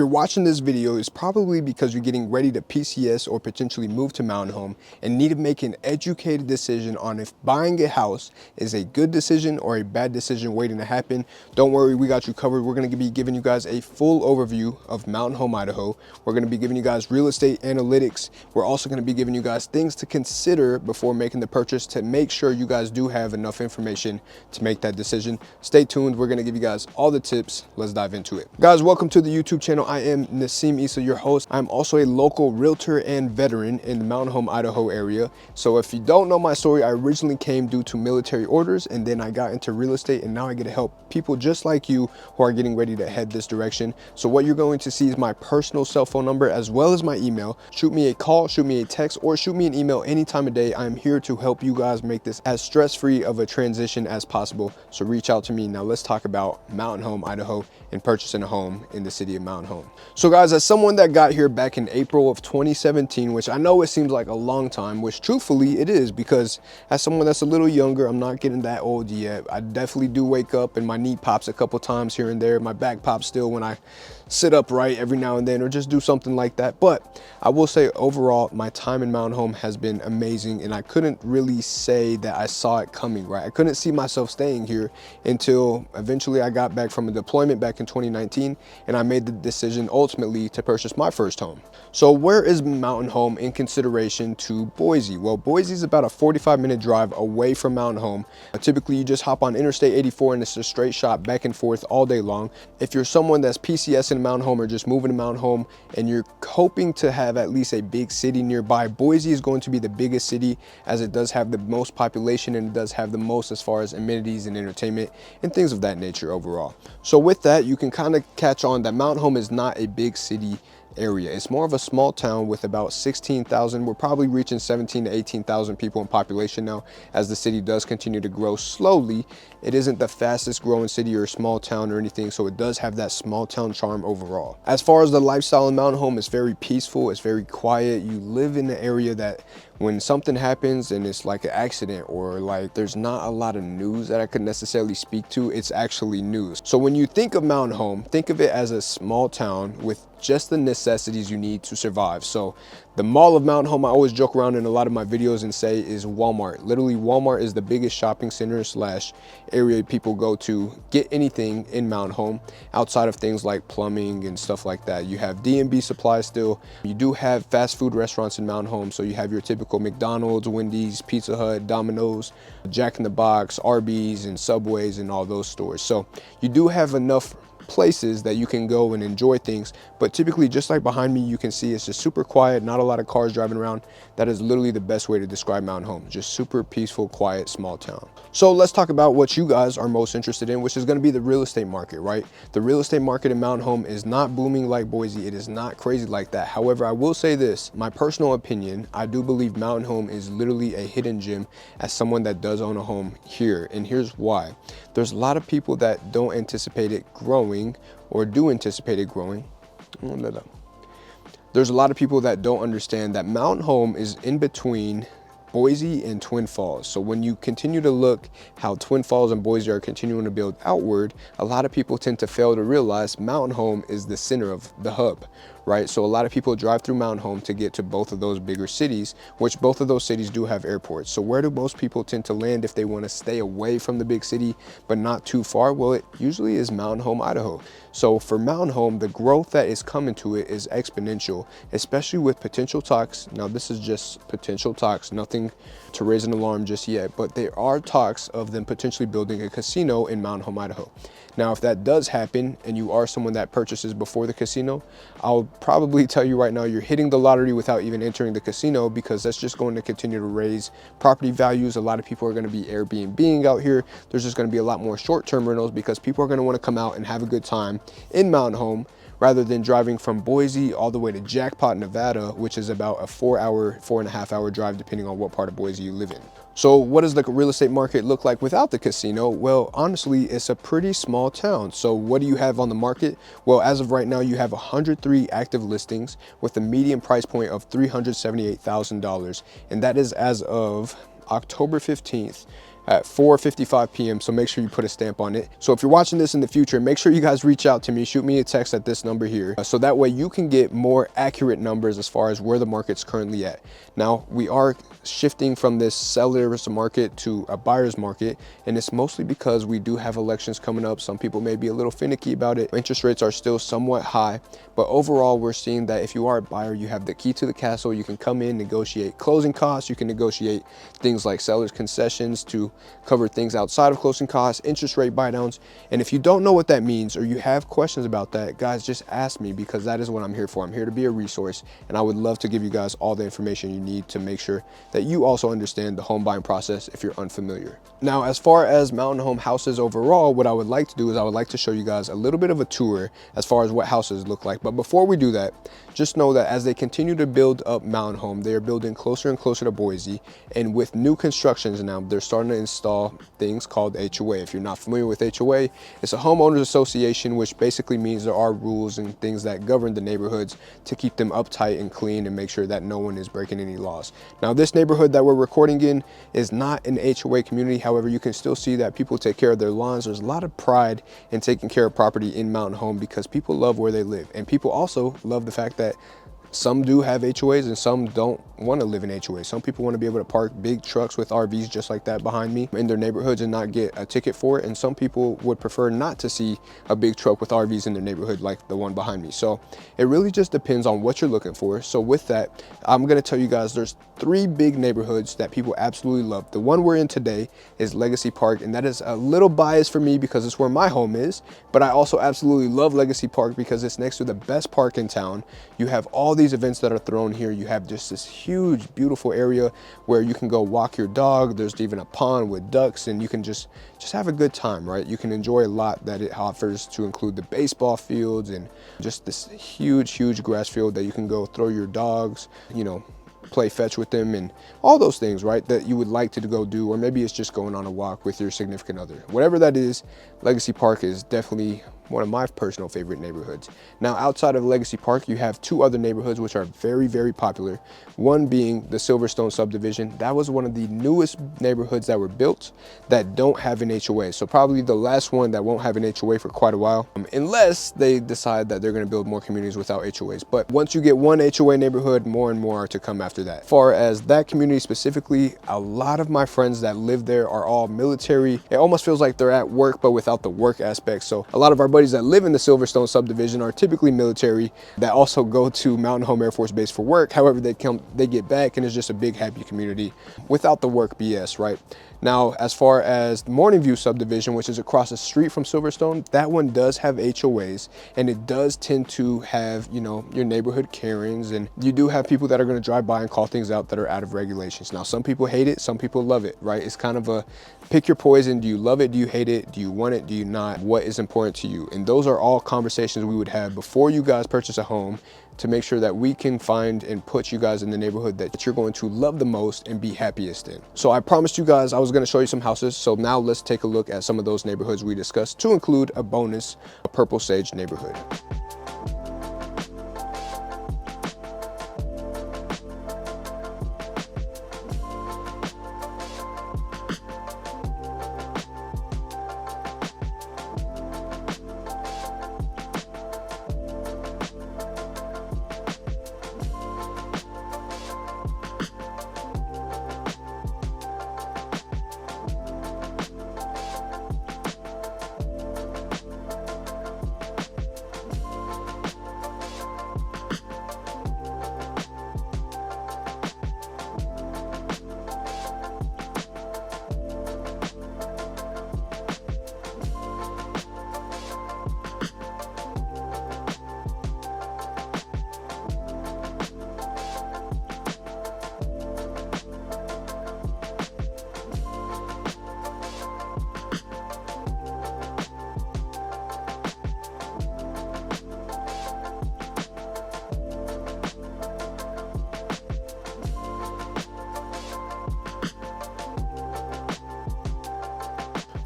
you're watching this video, it's probably because you're getting ready to PCS or potentially move to mountain home and need to make an educated decision on if buying a house is a good decision or a bad decision waiting to happen. Don't worry, we got you covered. We're going to be giving you guys a full overview of Mountain Home, Idaho. We're going to be giving you guys real estate analytics. We're also going to be giving you guys things to consider before making the purchase to make sure you guys do have enough information to make that decision. Stay tuned. We're going to give you guys all the tips. Let's dive into it. Guys, welcome to the YouTube channel. I am Nasim Issa, your host. I'm also a local realtor and veteran in the Mountain Home, Idaho area. So if you don't know my story, I originally came due to military orders, and then I got into real estate, and now I get to help people just like you who are getting ready to head this direction. So what you're going to see is my personal cell phone number as well as my email. Shoot me a call, shoot me a text, or shoot me an email any time of day. I'm here to help you guys make this as stress-free of a transition as possible. So reach out to me. Now let's talk about Mountain Home, Idaho, and purchasing a home in the city of Mountain Home. So guys, as someone that got here back in April of 2017, which I know it seems like a long time, which truthfully it is, because as someone that's a little younger, I'm not getting that old yet. I definitely do wake up and my knee pops a couple times here and there. My back pops still when I sit upright every now and then, or just do something like that. But I will say overall, my time in Mountain Home has been amazing, and I couldn't really say that I saw it coming, right? I couldn't see myself staying here until eventually I got back from a deployment back in 2019, and I made the decision ultimately to purchase my first home. So where is Mountain Home in consideration to Boise? Well, Boise is about a 45-minute drive away from Mountain Home. Typically, you just hop on Interstate 84 and it's a straight shot back and forth all day long. If you're someone that's PCS in Mountain Home or just moving to Mountain Home and you're hoping to have at least a big city nearby, Boise is going to be the biggest city, as it does have the most population and it does have the most as far as amenities and entertainment and things of that nature overall. So with that, you can kind of catch on that Mountain Home is not a big city area. It's more of a small town with about 16,000. We're probably reaching 17 to 18,000 people in population now, as the city does continue to grow slowly. It isn't the fastest growing city or small town or anything, so it does have that small town charm overall. As far as the lifestyle in Mountain Home, it's very peaceful, it's very quiet. You live in an area that when something happens and it's like an accident or like there's not a lot of news that I could necessarily speak to, it's actually news. So when you think of Mountain Home, think of it as a small town with just the necessities you need to survive. So the Mall of Mountain Home, I always joke around in a lot of my videos and say, is Walmart. Literally, Walmart is the biggest shopping center slash area people go to get anything in Mountain Home, outside of things like plumbing and stuff like that. You have D&B supplies still. You do have fast food restaurants in Mountain Home, so you have your typical McDonald's, Wendy's, Pizza Hut, Domino's, Jack in the Box, Arby's, and Subways, and all those stores. So you do have enough places that you can go and enjoy things, but typically, just like behind me, you can see it's just super quiet, not a lot of cars driving around. That is literally the best way to describe Mountain Home, just super peaceful, quiet, small town. So let's talk about what you guys are most interested in, which is going to be the real estate market, right? The real estate market in Mountain Home is not booming like Boise. It is not crazy like that. However, I will say this, my personal opinion, I do believe Mountain Home is literally a hidden gem as someone that does own a home here, and here's why. There's a lot of people that don't anticipate it growing, or do anticipate it growing. There's a lot of people that don't understand that Mountain Home is in between Boise and Twin Falls. So when you continue to look how Twin Falls and Boise are continuing to build outward, a lot of people tend to fail to realize Mountain Home is the center of the hub, right? So a lot of people drive through Mountain Home to get to both of those bigger cities, which both of those cities do have airports. So where do most people tend to land if they want to stay away from the big city but not too far? Well, it usually is Mountain Home, Idaho. So for Mountain Home, the growth that is coming to it is exponential, especially with potential talks. Now this is just potential talks, nothing to raise an alarm just yet, but there are talks of them potentially building a casino in Mountain Home, Idaho. Now, if that does happen and you are someone that purchases before the casino, I'll probably tell you right now, you're hitting the lottery without even entering the casino, because that's just going to continue to raise property values. A lot of people are going to be Airbnb-ing out here. There's just going to be a lot more short-term rentals because people are going to want to come out and have a good time in Mountain Home, rather than driving from Boise all the way to Jackpot, Nevada, which is about a 4.5 hour drive, depending on what part of Boise you live in. So what does the real estate market look like without the casino? Well, honestly, it's a pretty small town. So what do you have on the market? Well, as of right now, you have 103 active listings with a median price point of $378,000. And that is as of October 15th. at 4:55 p.m. So make sure you put a stamp on it. So if you're watching this in the future, make sure you guys reach out to me, shoot me a text at this number here, so that way you can get more accurate numbers as far as where the market's currently at. Now, we are shifting from this seller's market to a buyer's market, and it's mostly because we do have elections coming up. Some people may be a little finicky about it. Interest rates are still somewhat high, but overall we're seeing that if you are a buyer, you have the key to the castle. You can come in, negotiate closing costs, you can negotiate things like seller's concessions to cover things outside of closing costs, interest rate buy downs. And if you don't know what that means, or you have questions about that, guys, just ask me, because that is what I'm here for. I'm here to be a resource, and I would love to give you guys all the information you need to make sure that you also understand the home buying process if you're unfamiliar. Now, as far as mountain home houses overall, what I would like to do is I would like to show you guys a little bit of a tour as far as what houses look like. But before we do that, just know that as they continue to build up mountain home, they are building closer and closer to Boise. And with new constructions now, they're starting to install things called HOA. If you're not familiar with HOA, it's a homeowners association, which basically means there are rules and things that govern the neighborhoods to keep them uptight and clean and make sure that no one is breaking any laws. Now, this neighborhood that we're recording in is not an HOA community. However, you can still see that people take care of their lawns. There's a lot of pride in taking care of property in mountain home because people love where they live. And people also love the fact that some do have HOAs and some don't want to live in HOAs. Some people want to be able to park big trucks with RVs just like that behind me in their neighborhoods and not get a ticket for it. And some people would prefer not to see a big truck with RVs in their neighborhood like the one behind me. So it really just depends on what you're looking for. So with that, I'm going to tell you guys there's 3 big neighborhoods that people absolutely love. The one we're in today is Legacy Park, and that is a little biased for me because it's where my home is, but I also absolutely love Legacy Park because it's next to the best park in town. You have all these events that are thrown here. You have just this huge, beautiful area where you can go walk your dog. There's even a pond with ducks, and you can just have a good time, right? You can enjoy a lot that it offers, to include the baseball fields and just this huge grass field that you can go throw your dogs, you know, play fetch with them and all those things, right, that you would like to go do. Or maybe it's just going on a walk with your significant other. Whatever that is, Legacy Park is definitely one of my personal favorite neighborhoods. Now, outside of Legacy Park, you have 2 other neighborhoods which are very popular. One being the Silverstone subdivision. That was one of the newest neighborhoods that were built that don't have an HOA. So probably the last one that won't have an HOA for quite a while, unless they decide that they're going to build more communities without HOAs. But once you get one HOA neighborhood, more and more are to come after that. As far as that community specifically, a lot of my friends that live there are all military. It almost feels like they're at work, but without the work aspect. So a lot of our buddies that live in the Silverstone subdivision are typically military that also go to Mountain Home Air Force Base for work. However, they get back, and it's just a big happy community without the work BS, right? Now, as far as the Morning View subdivision, which is across the street from Silverstone, that one does have HOAs, and it does tend to have, you know, your neighborhood Karens, and you do have people that are going to drive by and call things out that are out of regulations. Now, some people hate it, some people love it, right? It's kind of a pick your poison. Do you love it? Do you hate it? Do you want it? Do you not? What is important to you? And those are all conversations we would have before you guys purchase a home, to make sure that we can find and put you guys in the neighborhood that you're going to love the most and be happiest in. So I promised you guys I was going to show you some houses. So now let's take a look at some of those neighborhoods we discussed, to include a bonus, a Purple Sage neighborhood.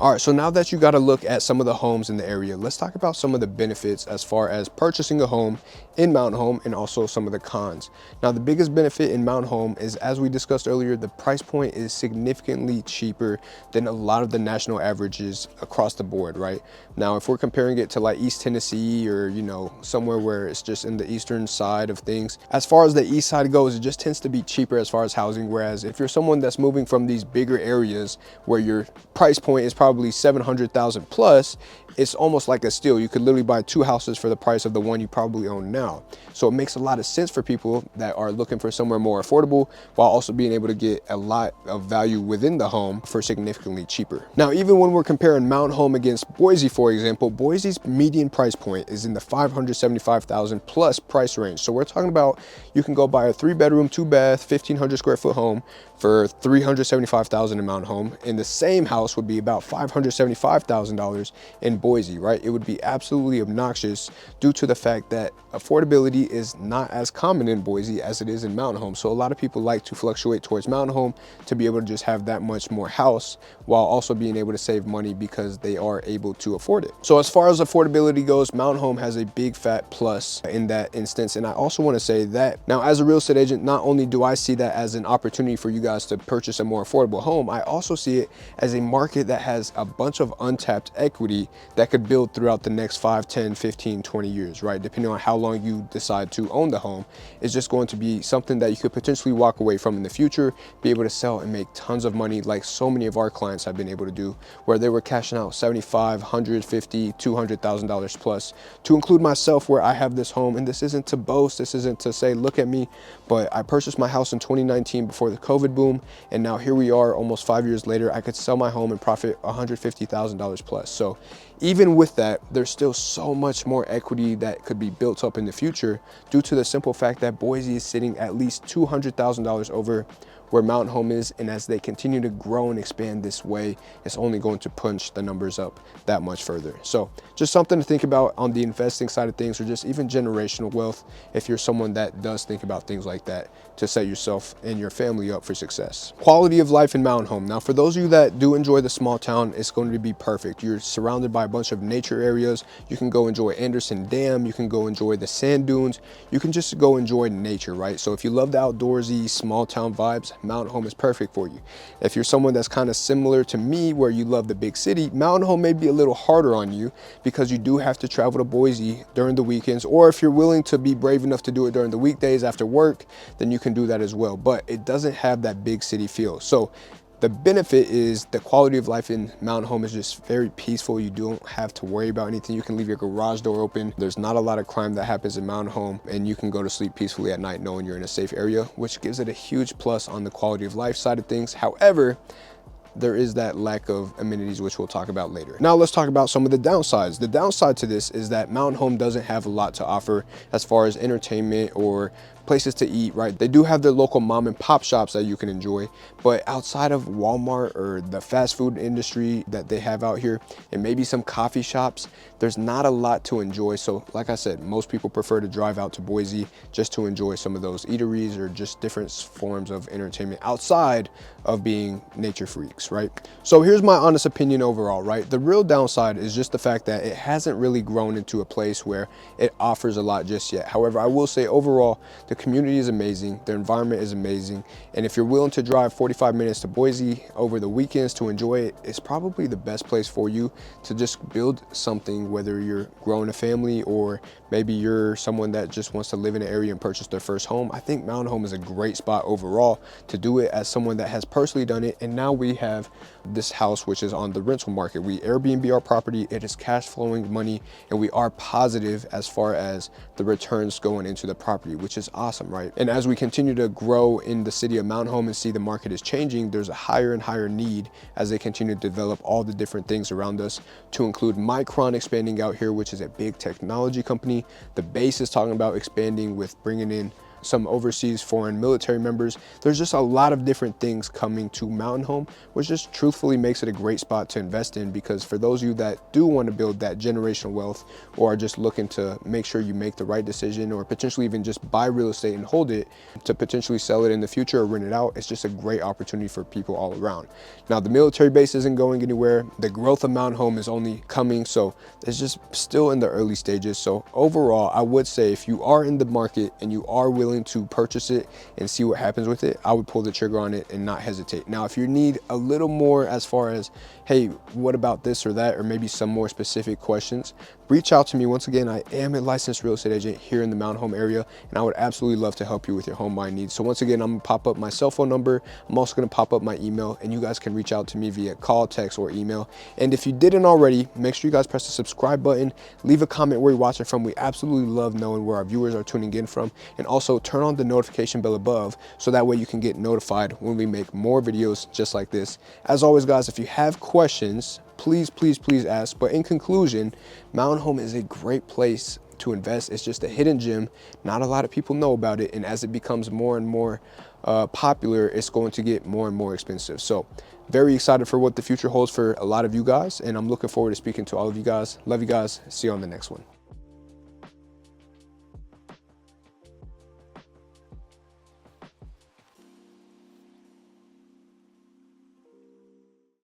All right, so now that you got a look at some of the homes in the area, let's talk about some of the benefits as far as purchasing a home in Mountain Home and also some of the cons. Now, the biggest benefit in Mountain Home is, as we discussed earlier, the price point is significantly cheaper than a lot of the national averages across the board, right? Now, if we're comparing it to like East Tennessee or, you know, somewhere where it's just in the eastern side of things, as far as the east side goes, it just tends to be cheaper as far as housing. Whereas if you're someone that's moving from these bigger areas where your price point is probably 700,000 plus, it's almost like a steal. You could literally buy 2 houses for the price of the one you probably own now. So it makes a lot of sense for people that are looking for somewhere more affordable while also being able to get a lot of value within the home for significantly cheaper. Now, even when we're comparing Mountain Home against Boise, for example, Boise's median price point is in the 575,000 plus price range. So we're talking about you can go buy a 3-bedroom, 2-bath, 1,500 square foot home for $375,000 in Mountain Home, and the same house would be about $575,000 in Boise, right? It would be absolutely obnoxious due to the fact that affordability is not as common in Boise as it is in Mountain Home. So a lot of people like to fluctuate towards Mountain Home to be able to just have that much more house while also being able to save money because they are able to afford it. So as far as affordability goes, Mountain Home has a big fat plus in that instance. And I also want to say that now, as a real estate agent, not only do I see that as an opportunity for you guys to purchase a more affordable home, I also see it as a market that has a bunch of untapped equity that could build throughout the next 5, 10, 15, 20 years, right? Depending on how long you decide to own the home, it's just going to be something that you could potentially walk away from in the future, be able to sell and make tons of money like so many of our clients have been able to do, where they were cashing out $75,000, $150,000, $200,000 plus, to include myself, where I have this home. And this isn't to boast, this isn't to say, look at me, but I purchased my house in 2019 before the COVID boom. And now here we are almost 5 years later, I could sell my home and profit $150,000 plus. So even with that, there's still so much more equity that could be built up in the future due to the simple fact that Boise is sitting at least $200,000 over where Mountain Home is. And as they continue to grow and expand this way, it's only going to punch the numbers up that much further. So just something to think about on the investing side of things, or just even generational wealth if you're someone that does think about things like that, to set yourself and your family up for success. Quality of life in Mountain Home. Now, for those of you that do enjoy the small town, it's going to be perfect. You're surrounded by a bunch of nature areas. You can go enjoy Anderson Dam. You can go enjoy the sand dunes. You can just go enjoy nature, right? So if you love the outdoorsy small town vibes, Mountain Home is perfect for you. If you're someone that's kind of similar to me, where you love the big city, Mountain Home may be a little harder on you because you do have to travel to Boise during the weekends, or if you're willing to be brave enough to do it during the weekdays after work, then you can do that as well. But it doesn't have that big city feel. So the benefit is the quality of life in Mountain Home is just very peaceful. You don't have to worry about anything. You can leave your garage door open. There's not a lot of crime that happens in Mountain Home, and you can go to sleep peacefully at night knowing you're in a safe area, which gives it a huge plus on the quality of life side of things. However, there is that lack of amenities, which we'll talk about later. Now let's talk about some of the downsides. The downside to this is that Mountain Home doesn't have a lot to offer as far as entertainment or places to eat, right? They do have their local mom and pop shops that you can enjoy, but outside of Walmart or the fast food industry that they have out here, and maybe some coffee shops, there's not a lot to enjoy. So like I said, most people prefer to drive out to Boise just to enjoy some of those eateries or just different forms of entertainment outside of being nature freaks, right? So here's my honest opinion overall, right? The real downside is just the fact that it hasn't really grown into a place where it offers a lot just yet. However, I will say overall, the community is amazing, the environment is amazing, and if you're willing to drive 45 minutes to Boise over the weekends to enjoy it, it's probably the best place for you to just build something, whether you're growing a family or maybe you're someone that just wants to live in an area and purchase their first home. I think Mountain Home is a great spot overall to do it, as someone that has personally done it. And now we have this house which is on the rental market. We Airbnb our property, it is cash flowing money, and we are positive as far as the returns going into the property, which is awesome, right? And as we continue to grow in the city of Mountain Home and see the market is changing, there's a higher and higher need as they continue to develop all the different things around us, to include Micron expanding out here, which is a big technology company. The base is talking about expanding with bringing in some overseas foreign military members. There's just a lot of different things coming to Mountain Home, which just truthfully makes it a great spot to invest in, because for those of you that do want to build that generational wealth, or are just looking to make sure you make the right decision, or potentially even just buy real estate and hold it to potentially sell it in the future or rent it out, it's just a great opportunity for people all around. Now, the military base isn't going anywhere. The growth of Mountain Home is only coming, so it's just still in the early stages. So overall, I would say if you are in the market and you are willing to purchase it and see what happens with it, I would pull the trigger on it and not hesitate. Now, if you need a little more as far as, hey, what about this or that, or maybe some more specific questions, reach out to me. Once again, I am a licensed real estate agent here in the Mountain Home area, and I would absolutely love to help you with your home buying needs. So once again, I'm gonna pop up my cell phone number. I'm also gonna pop up my email, and you guys can reach out to me via call, text, or email. And if you didn't already, make sure you guys press the subscribe button, leave a comment where you're watching from. We absolutely love knowing where our viewers are tuning in from, and also turn on the notification bell above so that way you can get notified when we make more videos just like this. As always, guys, if you have questions, please ask. But in conclusion, Mountain Home is a great place to invest. It's just a hidden gem. Not a lot of people know about it, and as it becomes more and more popular, it's going to get more and more expensive. So very excited for what the future holds for a lot of you guys, and I'm looking forward to speaking to all of you guys. Love you guys. See you on the next one.